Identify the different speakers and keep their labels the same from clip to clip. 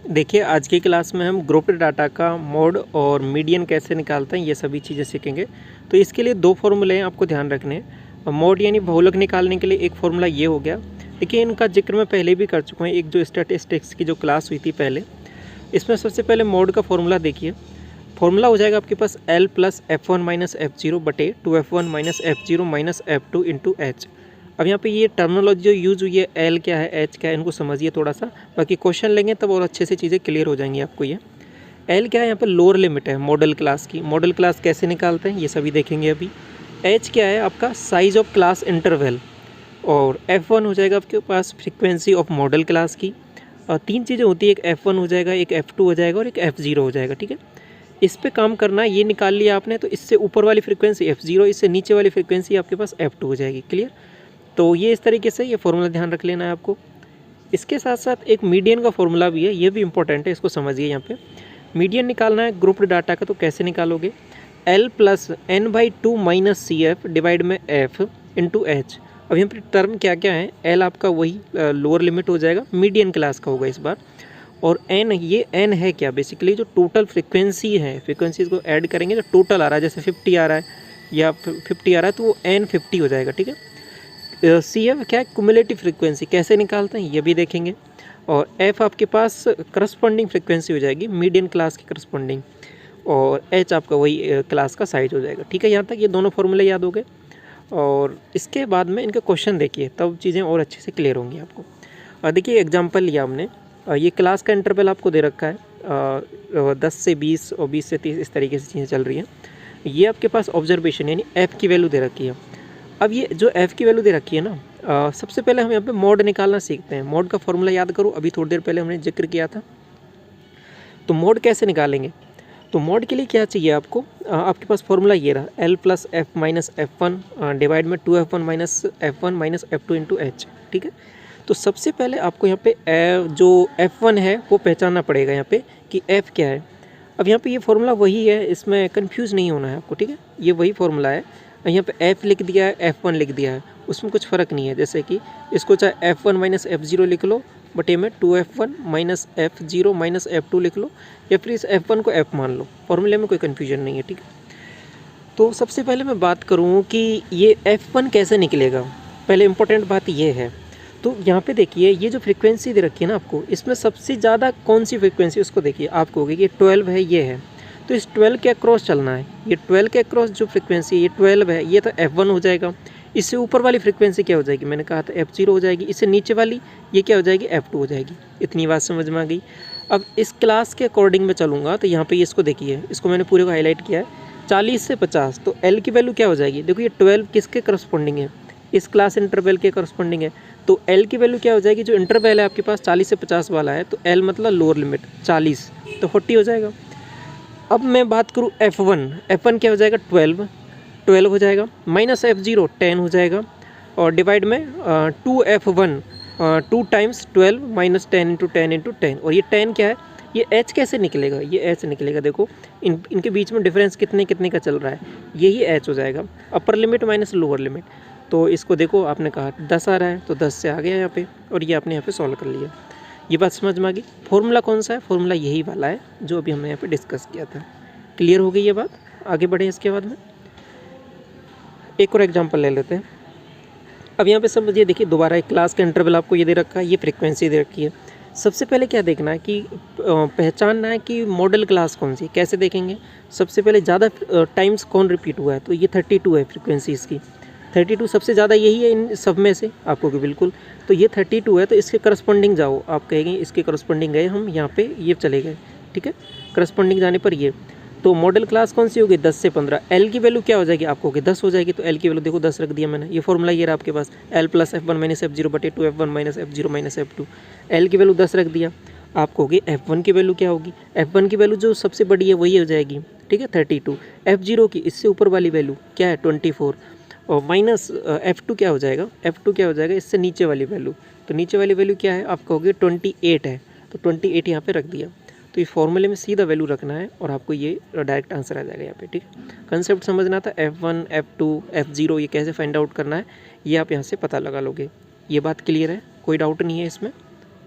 Speaker 1: देखिए आज की क्लास में हम ग्रुप्ड डाटा का मोड और मीडियन कैसे निकालते हैं ये सभी चीज़ें सीखेंगे। तो इसके लिए दो फॉर्मूले हैं आपको ध्यान रखने हैं। मोड यानी बहुलक निकालने के लिए एक फॉर्मूला ये हो गया। देखिए इनका जिक्र मैं पहले भी कर चुका हूँ, एक जो स्टैटिस्टिक्स की जो क्लास हुई थी पहले, इसमें सबसे पहले मोड का फॉर्मूला देखिए। फॉर्मूला हो जाएगा आपके पास L plus F1 minus F0 बटे 2F1 minus F0 minus F2 into H. अब यहाँ पे ये टर्मिनोलॉजी जो यूज़ हुई है, एल क्या है एच क्या है, इनको समझिए थोड़ा सा, बाकी क्वेश्चन लेंगे तब और अच्छे से चीज़ें क्लियर हो जाएंगी आपको। ये एल क्या है, यहाँ पे लोअर लिमिट है मॉडल क्लास की। मॉडल क्लास कैसे निकालते हैं ये सभी देखेंगे अभी। एच क्या है आपका साइज ऑफ क्लास इंटरवल, और F1 हो जाएगा आपके पास फ्रीक्वेंसी ऑफ मॉडल क्लास की। और तीन चीज़ें होती है, एक F1 हो जाएगा, एक F2 हो जाएगा और एक F0 हो जाएगा। ठीक है, इस पे काम करना है। ये निकाल लिया आपने, तो इससे ऊपर वाली फ्रीक्वेंसी F0, इससे नीचे वाली फ्रीक्वेंसी आपके पास F2 हो जाएगी। क्लियर? तो ये इस तरीके से ये फॉर्मूला ध्यान रख लेना है आपको। इसके साथ साथ एक मीडियन का फॉर्मूला भी है, ये भी इंपॉर्टेंट है, इसको समझिए। यहाँ पे मीडियन निकालना है ग्रुप्ड डाटा का, तो कैसे निकालोगे? L plus N by two minus C F divide में एफ इंटू एच। अब यहाँ पर टर्म क्या क्या है? L आपका वही लोअर लिमिट हो जाएगा, मीडियन क्लास का होगा इस बार। और n, ये n है क्या? बेसिकली जो टोटल फ्रिक्वेंसी है, फ्रिक्वेंसीज को ऐड करेंगे तो टोटल आ रहा है, जैसे 50 आ रहा है या 50 आ रहा है तो वो n 50 हो जाएगा। ठीक है, सी एफ क्या है? Cumulative frequency. कैसे निकालते हैं ये भी देखेंगे। और एफ आपके पास करस्पॉन्डिंग फ्रिक्वेंसी हो जाएगी मीडियन क्लास की करस्पॉन्डिंग, और एच आपका वही क्लास का साइज हो जाएगा। ठीक है, यहाँ तक ये दोनों फॉर्मूले याद हो गए। और इसके बाद में इनके क्वेश्चन देखिए, तब चीज़ें और अच्छे से क्लियर होंगी आपको। और देखिए एग्जाम्पल लिया हमने, ये क्लास का इंटरवल आपको दे रखा है 10 से 20 और 20 से 30, इस तरीके से चीज़ें चल रही हैं। ये आपके पास ऑब्जर्वेशन यानी एफ़ की वैल्यू दे रखी है। अब ये जो एफ़ की वैल्यू दे रखी है ना, सबसे पहले हम यहाँ पे मोड निकालना सीखते हैं। मोड का फॉर्मूला याद करो, अभी थोड़ी देर पहले हमने जिक्र किया था। तो मोड कैसे निकालेंगे? तो मोड के लिए क्या चाहिए आपको? आपके पास फॉर्मूला ये रहा, L plus F minus F1 divide में 2F1 minus F1 minus F2 into H. ठीक है, तो सबसे पहले आपको यहाँ पे जो F1 है वो पहचानना पड़ेगा यहाँ पे कि F क्या है। अब यहाँ पे ये फॉर्मूला वही है, इसमें कंफ्यूज नहीं होना है आपको। ठीक है, ये वही फॉर्मूला है। यहाँ पे F लिख दिया है, F1 लिख दिया है, उसमें कुछ फ़र्क नहीं है। जैसे कि इसको चाहे F1 माइनस F0 लिख लो बटे में 2F1 minus F0 minus F2 लिख लो, या फिर इस F1 को F मान लो। फॉर्मूले में कोई कन्फ्यूजन नहीं है। ठीक है, तो सबसे पहले मैं बात करूँ कि ये F1 कैसे निकलेगा, पहले इम्पोर्टेंट बात ये है। तो यहाँ पे देखिए ये जो फ्रीक्वेंसी दे रखी है ना आपको, इसमें सबसे ज़्यादा कौन सी फ्रीक्वेंसी, उसको देखिए। आप कहोगे कि 12 है, ये है, तो इस 12 के अक्रॉस चलना है। ये 12 के अक्रॉस जो फ्रीक्वेंसी ये 12 है, ये तो F1 हो जाएगा। इससे ऊपर वाली फ्रीक्वेंसी क्या हो जाएगी? मैंने कहा था F0 हो जाएगी। इससे नीचे वाली ये क्या हो जाएगी? F2 हो जाएगी। इतनी बात समझ में आ गई। अब इस क्लास के अकॉर्डिंग में चलूँगा तो यहाँ पे इसको देखिए, इसको मैंने पूरे को हाईलाइट किया है 40 से 50। तो L की वैल्यू क्या हो जाएगी? देखो ये 12 किसके करस्पॉन्डिंग है? इस क्लास इंटरवल के करस्पॉन्डिंग है। तो L की वैल्यू क्या हो जाएगी? जो इंटरवल है आपके पास 40 से 50 वाला है, तो L मतलब लोअर लिमिट 40, तो 40 हो जाएगा। अब मैं बात करूँ F1 क्या हो जाएगा? 12 हो जाएगा, माइनस F0 10 हो जाएगा, और डिवाइड में 2F1 2 times 12 minus 10 into 10 into 10। और ये 10 क्या है? ये H कैसे निकलेगा? ये H निकलेगा, देखो इनके बीच में डिफरेंस कितने कितने का चल रहा है, यही H हो जाएगा। Upper limit minus lower limit. तो इसको देखो, आपने कहा 10 आ रहा है तो 10 से आ गया यहाँ पे, और ये आपने यहाँ पे सॉल्व कर लिया। ये बात समझ में आ गई। फॉर्मूला कौन सा है? फॉर्मूला यही वाला है जो अभी हमने यहाँ पे डिस्कस किया था। क्लियर हो गई ये बात? आगे बढ़ें इसके बाद में एक और एग्जांपल ले लेते हैं। अब यहाँ पे समझिए, देखिए दोबारा एक क्लास का इंटरवल आपको ये दे रखा है, ये फ्रीक्वेंसी दे रखी है। सबसे पहले क्या देखना है कि पहचानना है कि मॉडल क्लास कौन सी। कैसे देखेंगे? सबसे पहले ज़्यादा टाइम्स कौन रिपीट हुआ है, तो ये 32 है फ्रीक्वेंसी इसकी। 32 सबसे ज़्यादा यही है इन सब में से, आपको कि बिल्कुल। तो ये 32 है, तो इसके करस्पॉन्डिंग जाओ। आप कहेंगे इसके करस्पॉन्डिंग गए हम, यहाँ पे ये चले गए। ठीक है, करस्पॉन्डिंग जाने पर ये, तो मॉडल क्लास कौन सी होगी? 10 से 15। L की वैल्यू क्या हो जाएगी? आपको कि 10 हो जाएगी, तो L की वैल्यू देखो 10 रख दिया मैंने। ये फॉर्मूला ये रहा आपके पास, L plus F1 minus F0 बटे 2F1 minus F0 minus F2। L की वैल्यू 10 रख दिया। आपको होगी F1 की वैल्यू क्या होगी? F1 की वैल्यू जो सबसे बड़ी है वही हो जाएगी। ठीक है, 32। F0 की इससे ऊपर वाली वैल्यू क्या है? 24, और माइनस F2 क्या हो जाएगा? F2 क्या हो जाएगा? इससे नीचे वाली वैल्यू। तो नीचे वाली वैल्यू क्या है? आप कहोगे 28 है, तो 28 यहाँ पे रख दिया। तो इस फॉर्मूले में सीधा वैल्यू रखना है और आपको ये डायरेक्ट आंसर आ जाएगा यहाँ पे। ठीक है, कंसेप्ट समझना था। F1 F2 F0 ये कैसे फाइंड आउट करना है, ये आप यहाँ से पता लगा लोगे। ये बात क्लियर है? कोई डाउट नहीं है इसमें?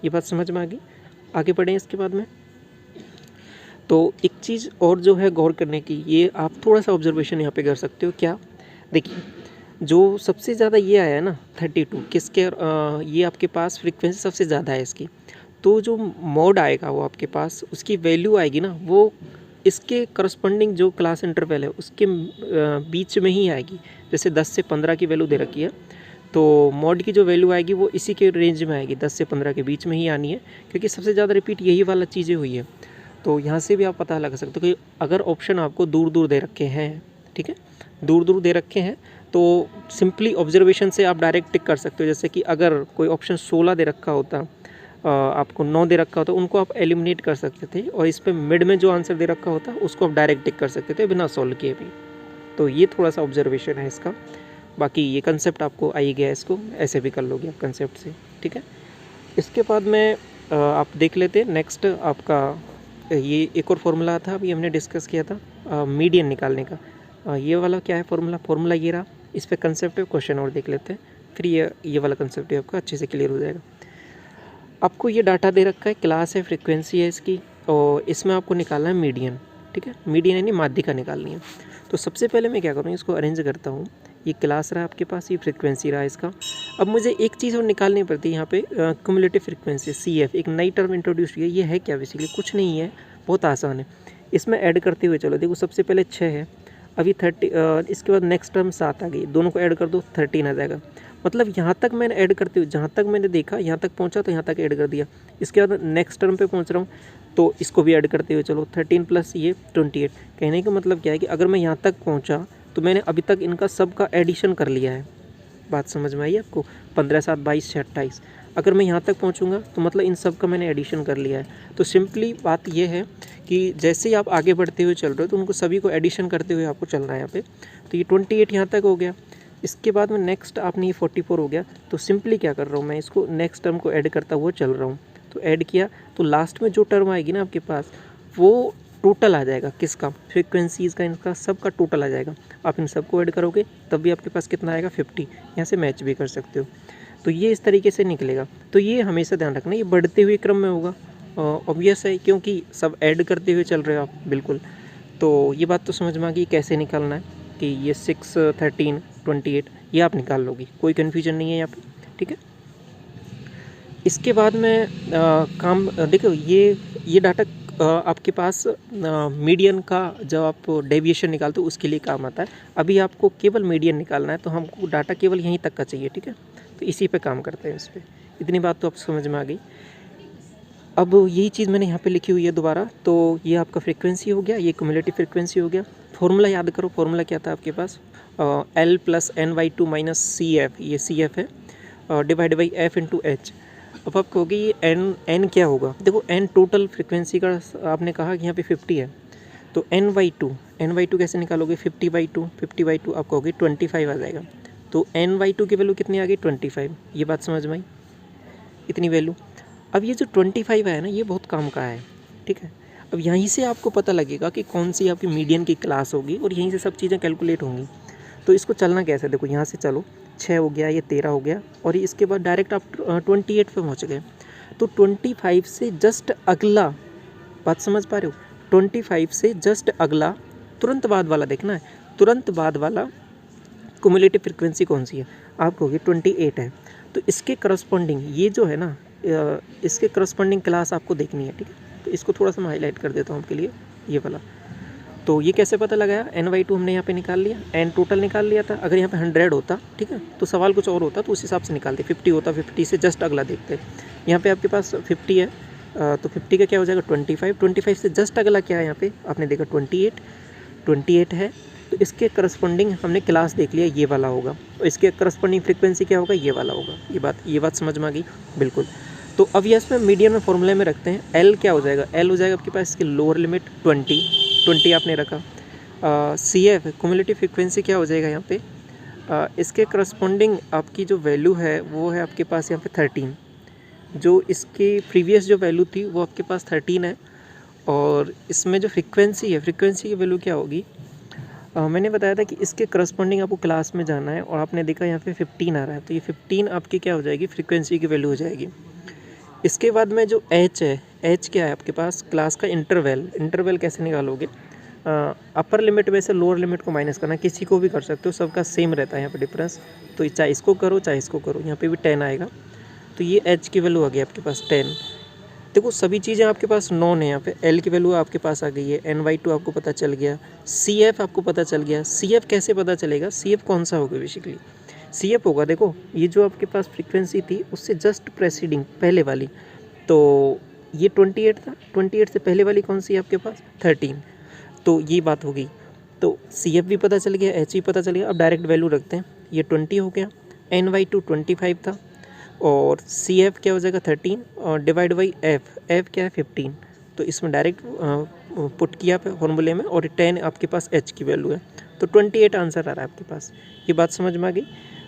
Speaker 1: ये बात समझ में आ गई? आगे बढ़ें इसके बाद में। तो एक चीज़ और जो है गौर करने की, ये आप थोड़ा सा ऑब्जर्वेशन यहाँ पे कर सकते हो। क्या, देखिए जो सबसे ज़्यादा ये आया है ना 32, किसके ये आपके पास फ्रीक्वेंसी सबसे ज़्यादा है इसकी, तो जो मोड आएगा वो आपके पास उसकी वैल्यू आएगी ना, वो इसके करस्पॉन्डिंग जो क्लास इंटरवल है उसके बीच में ही आएगी। जैसे 10 से 15 की वैल्यू दे रखी है, तो मोड की जो वैल्यू आएगी वो इसी के रेंज में आएगी, 10 से 15 के बीच में ही आनी है, क्योंकि सबसे ज़्यादा रिपीट यही वाला चीज़ें हुई है। तो यहाँ से भी आप पता लगा सकते हो कि अगर ऑप्शन आपको दूर दूर दे रखे हैं, ठीक है, दूर दूर दे रखे हैं, तो सिंपली ऑब्जर्वेशन से आप डायरेक्ट टिक कर सकते हो। जैसे कि अगर कोई ऑप्शन 16 दे रखा होता, आपको 9 दे रखा होता, उनको आप एलिमिनेट कर सकते थे, और इस पे मिड में जो आंसर दे रखा होता उसको आप डायरेक्ट टिक कर सकते थे बिना सॉल्व किए भी। तो ये थोड़ा सा ऑब्जर्वेशन है इसका। बाकी ये कंसेप्ट आपको आ ही गया, इसको ऐसे भी कर लोगे आप कंसेप्ट से, ठीक है। इसके बाद में आप देख लेते हैं नेक्स्ट आपका, ये एक और फॉर्मूला था अभी हमने डिस्कस किया था मीडियन निकालने का। ये वाला क्या है फॉर्मूला ये रहा। इस पे कंसेप्ट क्वेश्चन और देख लेते हैं, फिर ये वाला कंसेप्ट आपका अच्छे से क्लियर हो जाएगा। आपको ये डाटा दे रखा है, क्लास है, फ्रीक्वेंसी है इसकी, और इसमें आपको निकालना है मीडियन, ठीक है। मीडियन यानी माध्यिका निकालनी है। तो सबसे पहले मैं क्या करूँ, इसको अरेंज करता हूँ। ये क्लास रहा आपके पास, ये फ्रीक्वेंसी रहा इसका। अब मुझे एक चीज़ और निकालनी पड़ती है यहाँ पे, क्यूमुलेटिव फ्रीक्वेंसी CF, एक नई टर्म इंट्रोड्यूस की है। ये है क्या, बेसिकली कुछ नहीं है, बहुत आसान है। इसमें ऐड करते हुए चलो, देखो सबसे पहले 6 है, अभी 30, इसके बाद नेक्स्ट टर्म 7 आ गई, दोनों को ऐड कर दो 13 आ जाएगा। मतलब यहाँ तक मैंने ऐड करते हुए, जहाँ तक मैंने देखा यहाँ तक पहुँचा तो यहाँ तक ऐड कर दिया। इसके बाद नेक्स्ट टर्म पे पहुँच रहा हूँ, तो इसको भी ऐड करते हुए चलो, 13 प्लस ये 28। कहने का मतलब क्या है कि अगर मैं यहाँ तक पहुँचा तो मैंने अभी तक इनका सब का एडिशन कर लिया है। बात समझ में आई आपको? 15 7 22 6 28। अगर मैं यहाँ तक पहुँचूँगा तो मतलब इन सब का मैंने एडिशन कर लिया है। तो सिंपली बात ये है कि जैसे ही आप आगे बढ़ते हुए चल रहे हो तो उनको सभी को एडिशन करते हुए आपको चलना है यहाँ पे। तो ये 28 यहाँ तक हो गया। इसके बाद में नेक्स्ट आपने ये 44 हो गया। तो सिंपली क्या कर रहा हूँ मैं, इसको नेक्स्ट टर्म को ऐड करता हुआ चल रहा हूँ। तो ऐड किया तो लास्ट में जो टर्म आएगी ना आपके पास, वो टोटल आ जाएगा किसका, फ्रीक्वेंसीज़ का, इनका सब का टोटल आ जाएगा। आप इन सबको ऐड करोगे तब भी आपके पास कितना आएगा, 50। यहाँ से मैच भी कर सकते हो। तो ये इस तरीके से निकलेगा। तो ये हमेशा ध्यान रखना, ये बढ़ते हुए क्रम में होगा, ऑब्वियस है क्योंकि सब ऐड करते हुए चल रहे हो आप, बिल्कुल। तो ये बात तो समझ में आ गई कैसे निकालना है, कि ये 6 13 28 ये आप निकाल लोगी, कोई कन्फ्यूजन नहीं है यहाँ पे, ठीक है। इसके बाद में काम देखो, ये डाटा आपके पास मीडियन का जब आप डेविएशन निकालते हो उसके लिए काम आता है। अभी आपको केवल मीडियन निकालना है, तो हमको डाटा केवल यहीं तक का चाहिए, ठीक है। तो इसी पे काम करते हैं, इस पर। इतनी बात तो आप समझ में आ गई। अब यही चीज़ मैंने यहाँ पे लिखी हुई है दोबारा। तो ये आपका फ्रीक्वेंसी हो गया, ये क्यूमुलेटिव फ्रीक्वेंसी हो गया। फॉर्मूला याद करो, फॉर्मूला क्या था आपके पास, L + N/2 - CF, ये CF है, डिवाइड बाई F × H। अब आप कहोगे ये N क्या होगा। देखो N टोटल फ्रीक्वेंसी का आपने कहा कि यहाँ पे 50 है, तो N/2 कैसे निकालोगे, 50/2 आप कहोगे 25 आ जाएगा। तो N/2 की वैल्यू कितनी आ गई, 25। ये बात समझ में आई, इतनी वैल्यू। अब ये जो 25 है ना, ये बहुत काम का है, ठीक है। अब यहीं से आपको पता लगेगा कि कौन सी आपकी मीडियन की क्लास होगी, और यहीं से सब चीज़ें कैलकुलेट होंगी। तो इसको चलना कैसे, देखो यहाँ से चलो, 6 हो गया, ये 13 हो गया, और इसके बाद डायरेक्ट आप 28 पे पहुँच गए। तो 25 से जस्ट अगला, बात समझ पा रहे हो, 25 से जस्ट अगला तुरंत बाद वाला देखना है, तुरंत बाद वाला क्यूमुलेटिव फ्रीक्वेंसी कौन सी है, आप कहोगे 28 है। तो इसके करस्पॉन्डिंग ये जो है ना, इसके करस्पॉन्डिंग क्लास आपको देखनी है, ठीक है। तो इसको थोड़ा सा मैं हाईलाइट कर देता हूँ आपके लिए, ये वाला। तो ये कैसे पता लगाया, N/2 हमने यहाँ पे निकाल लिया, N टोटल निकाल लिया था। अगर यहाँ पे 100 होता, ठीक है, तो सवाल कुछ और होता, तो उस हिसाब से निकालते। 50 होता, 50 से जस्ट अगला देखते। यहाँ पे आपके पास 50 है, तो 50 का क्या हो जाएगा, 25 से जस्ट अगला क्या है, यहाँ पे आपने देखा 28 है। तो इसके करस्पॉन्डिंग हमने क्लास देख लिया, ये वाला होगा, और इसके करस्पॉन्डिंग फ्रीक्वेंसी क्या होगा, ये वाला होगा। ये बात समझ में आ गई, बिल्कुल। तो अब ये इसमें मीडियन में फॉर्मूले में रखते हैं। L क्या हो जाएगा, L हो जाएगा आपके पास इसकी लोअर लिमिट 20 आपने रखा। CF क्यूमुलेटिव फ्रीक्वेंसी क्या हो जाएगा यहाँ पे, इसके करस्पॉन्डिंग आपकी जो वैल्यू है वो है आपके पास यहाँ पे 13। जो इसकी प्रीवियस जो वैल्यू थी वो आपके पास 13 है, और इसमें जो फ्रीक्वेंसी है, फ्रीक्वेंसी की वैल्यू क्या होगी, मैंने बताया था कि इसके करस्पॉन्डिंग आपको क्लास में जाना है, और आपने देखा यहाँ पे 15 आ रहा है, तो ये 15 आपकी क्या हो जाएगी, फ्रीक्वेंसी की वैल्यू हो जाएगी। इसके बाद में जो एच है, एच क्या है आपके पास, क्लास का इंटरवल। इंटरवल कैसे निकालोगे, अपर लिमिट में से लोअर लिमिट को माइनस करना, किसी को भी कर सकते हो, सबका सेम रहता है यहाँ पे डिफरेंस। तो चाहे इसको करो चाहे इसको करो, यहाँ पे भी 10 आएगा। तो ये एच की वैल्यू आ गई आपके पास 10। देखो सभी चीज़ें आपके पास नॉन है, यहाँ पे एल की वैल्यू आपके पास आ गई है, NY2 आपको पता चल गया, CF आपको पता चल गया। CF कैसे पता चलेगा, CF कौन सा होगा बेसिकली, CF होगा, देखो ये जो आपके पास फ्रीक्वेंसी थी उससे जस्ट प्रेसीडिंग पहले वाली, तो ये 28 था, 28 से पहले वाली कौन सी है आपके पास 13। तो ये बात हो गई। तो CF भी पता चल गया, H भी पता चल गया। अब डायरेक्ट वैल्यू रखते हैं, ये 20 हो गया, NY2 25 था, और CF क्या हो जाएगा 13, और डिवाइड बाई F क्या है 15। तो इसमें डायरेक्ट पुट किया फॉर्मूले में, और 10 आपके पास H की वैल्यू है, तो 28 आंसर आ रहा है आपके पास। ये बात समझ में आ गई।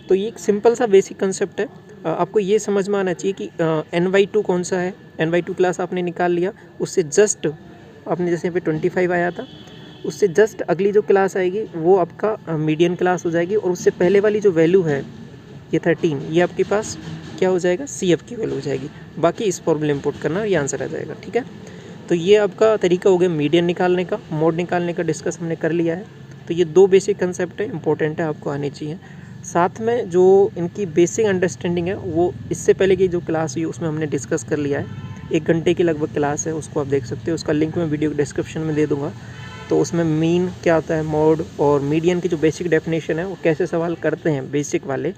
Speaker 1: तो ये एक सिंपल सा बेसिक कंसेप्ट है। आपको ये समझ में आना चाहिए कि NY2 कौन सा है। NY2 क्लास आपने निकाल लिया, उससे जस्ट आपने जैसे यहाँ पे 25 आया था, उससे जस्ट अगली जो क्लास आएगी वो आपका मीडियन क्लास हो जाएगी, और उससे पहले वाली जो वैल्यू है ये 13, ये आपके पास क्या हो जाएगा, CF की वैल्यू हो जाएगी। बाकी इस फॉर्मूले में पुट करना, ये आंसर आ जाएगा, ठीक है। तो ये आपका तरीका हो गया मीडियन निकालने का, मोड निकालने का, डिस्कस हमने कर लिया है। तो ये 2 बेसिक कंसेप्ट है, इंपॉर्टेंट है, आपको आनी चाहिए। साथ में जो इनकी बेसिक अंडरस्टैंडिंग है वो इससे पहले की जो क्लास हुई उसमें हमने डिस्कस कर लिया है। 1 घंटे की लगभग क्लास है, उसको आप देख सकते हो, उसका लिंक मैं वीडियो डिस्क्रिप्शन में दे दूँगा। तो उसमें मीन क्या होता है, मोड और मीडियन की जो बेसिक डेफिनेशन है वो कैसे सवाल करते हैं बेसिक वाले,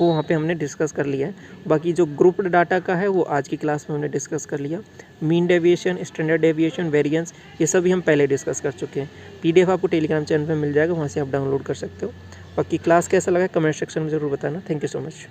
Speaker 1: वो वहाँ पे हमने डिस्कस कर लिया है। बाकी जो ग्रुप्ड डाटा का है वो आज की क्लास में हमने डिस्कस कर लिया। Mean deviation, standard deviation, variance, ये सभी हम पहले डिस्कस कर चुके हैं। PDF आपको टेलीग्राम चैनल पर मिल जाएगा, वहाँ से आप डाउनलोड कर सकते हो। बाकी क्लास कैसा लगा कमेंट सेक्शन में ज़रूर बताना। Thank you so much.